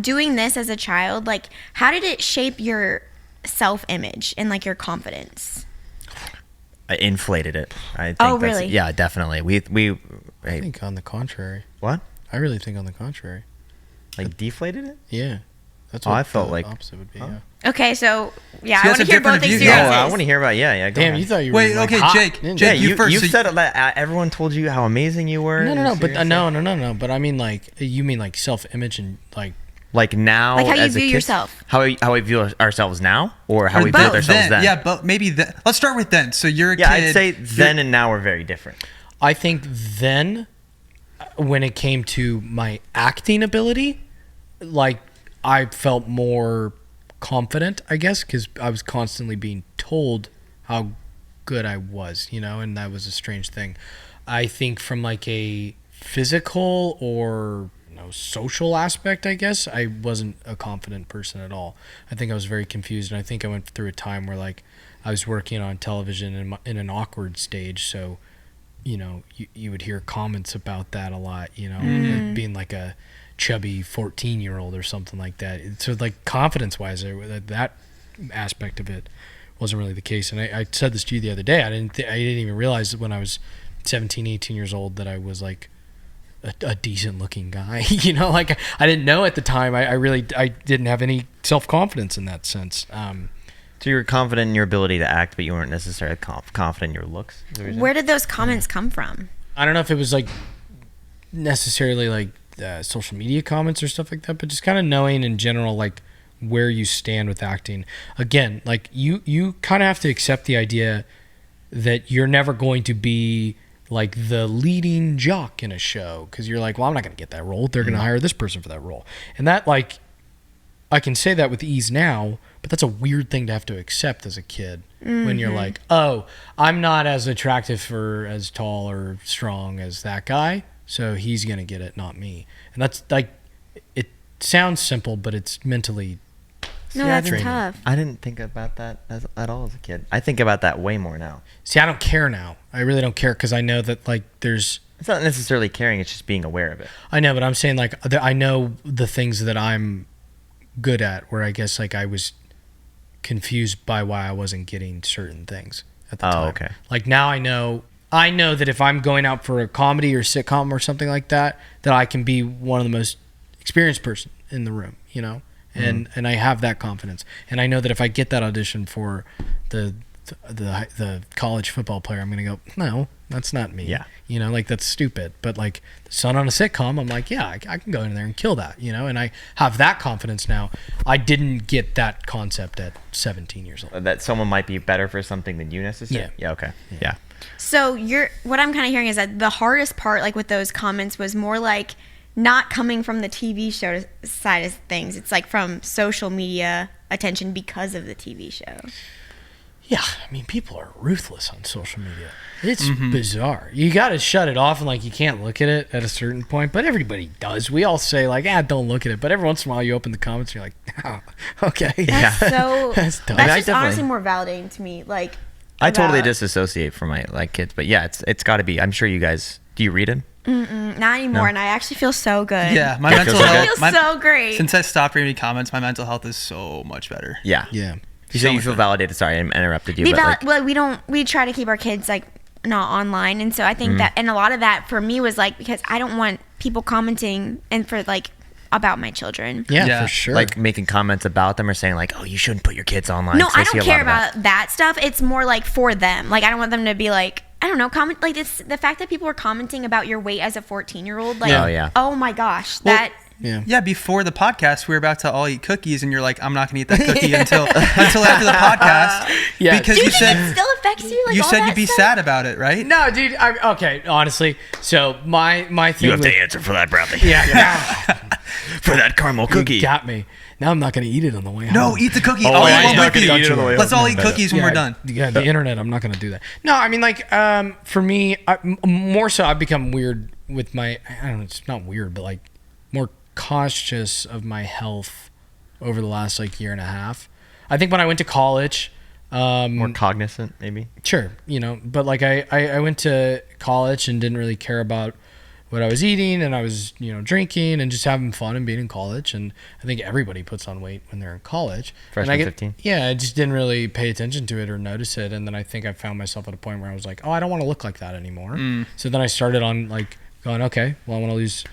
doing this as a child, like, how did it shape your self-image and, like, your confidence? I inflated it. I think Oh, really? Yeah, definitely. I think on the contrary. What? I really think on the contrary. Like deflated it? Yeah. That's Oh, what I felt the like opposite would be. huh? Yeah. Okay, so, yeah, So I want that's to a hear different both view. experiences. I want to hear about go Damn, ahead. you thought you Wait, were like, okay, hot Jake, ninja. Jake, you first. You So said that everyone told you how amazing you were. No, but seriously? no. But I mean, like, you mean like self-image and like now, Like how you as a view kid? yourself. How we view ourselves now, or how Or we viewed both. ourselves then? Yeah, but maybe then. Let's start with then. So you're a kid. Yeah, I'd say then and now are very different. I think then, when it came to my acting ability, like, I felt more confident, I guess, because I was constantly being told how good I was, and that was a strange thing. I think from like a physical or social aspect, I guess, I wasn't a confident person at all. I think I was very confused, and I think I went through a time where, like, I was working on television in an awkward stage, so you would hear comments about that a lot, like being like a chubby 14-year-old or something like that. So, like, confidence-wise, that aspect of it wasn't really the case. And I said this to you the other day. I didn't even realize that when I was 17, 18 years old that I was like a decent-looking guy. Like, I didn't know at the time. I didn't have any self-confidence in that sense. So you were confident in your ability to act, but you weren't necessarily confident in your looks. Where did those comments come from? I don't know if it was like necessarily like social media comments or stuff like that, but just kind of knowing in general, like, where you stand with acting. Again, like, you kind of have to accept the idea that you're never going to be like the leading jock in a show, because you're like, well, I'm not going to get that role. They're going to hire this person for that role. And that, like, I can say that with ease now, but that's a weird thing to have to accept as a kid when you're like, oh, I'm not as attractive or as tall or strong as that guy, so he's going to get it, not me. And that's, like, it sounds simple, but it's mentally No, that's training. tough. I didn't think about that at all as a kid. I think about that way more now. See, I don't care now. I really don't care, because I know that, like, there's... It's not necessarily caring, it's just being aware of it. I know, but I'm saying, like, I know the things that I'm good at, where I guess, like, I was confused by why I wasn't getting certain things at the time. Oh, okay. Like, now I know that if I'm going out for a comedy or sitcom or something like that, that I can be one of the most experienced person in the room, and I have that confidence. And I know that if I get that audition for the college football player, I'm going to go, no, that's not me. Yeah. Like, that's stupid. But, like, the son on a sitcom, I'm like, yeah, I can go in there and kill that, and I have that confidence now. I didn't get that concept at 17 years old. That someone might be better for something than you necessarily? Yeah. Yeah, okay. Yeah. So what I'm kind of hearing is that the hardest part, like, with those comments was more like not coming from the TV show side of things. It's like from social media attention because of the TV show. Yeah, I mean, people are ruthless on social media. It's bizarre. You got to shut it off, and, like, you can't look at it at a certain point, but everybody does. We all say, like, don't look at it, but every once in a while you open the comments and you're like, oh, okay. That's so That's dumb. that's I just definitely- honestly more validating to me. Like, I totally about- disassociate from my, like, kids, but yeah, it's got to be. I'm sure you guys, do you read it? not anymore, No. and I actually feel so good. Yeah, my Yeah, mental feels I health. feel so great. Since I stopped reading comments, my mental health is so much better. Yeah. Yeah. You say you feel validated. Sorry, I interrupted you. But we try to keep our kids, like, not online, and so I think that, and a lot of that for me was like, because I don't want people commenting and for, like, about my children. Yeah, Yeah. for sure. like making comments about them or saying like, oh, you shouldn't put your kids online. No, 'cause I see don't a lot care of that. about that stuff. It's more like for them. Like, I don't want them to be like, I don't know, comment, like, this, the fact that people are commenting about your weight as a 14-year-old, like, Yeah. Oh, yeah. oh my gosh, Well, that. yeah. Yeah, before the podcast, we were about to all eat cookies, and you're like, "I'm not gonna eat that cookie until after the podcast." Yeah. because Do you you think said it still affects you? Like, you all said that you'd be stuff? sad about it, right? No, dude. Okay, honestly. So my thing. You have with, to answer for that, Bradley. Yeah. For that caramel You cookie. got me. Now I'm not going to eat it on the way home. No, eat the cookie. Oh, I'll yeah, eat he's one not with gonna you. eat it on the way Let's home. all eat cookies when we're done. Yeah, the internet. I'm not going to do that. No, I mean, like, for me, more so, I've become weird with my. I don't know. It's not weird, but, like, more cautious of my health over the last, like, year and a half. I think when I went to college. More cognizant, maybe. Sure, but, like, I went to college and didn't really care about what I was eating, and I was, drinking and just having fun and being in college. And I think everybody puts on weight when they're in college. Freshman 15. Yeah, I just didn't really pay attention to it or notice it. And then I think I found myself at a point where I was like, oh, I don't want to look like that anymore. So then I started on like going, okay, well, I want to lose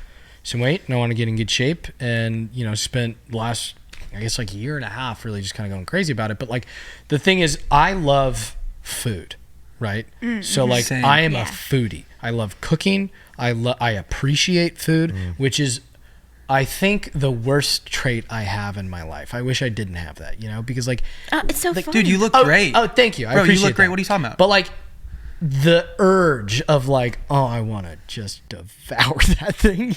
some weight and I want to get in good shape. And, spent the last, I guess, like a year and a half really just kind of going crazy about it. But like the thing is, I love food, right? So like Same. I am a foodie. I love cooking. I appreciate food, which is, I think, the worst trait I have in my life. I wish I didn't have that, because like, It's so fun. Dude, you look great. oh, thank you. I Bro, you appreciate look great. that. What are you talking about? But like the urge of like, oh, I want to just devour that thing,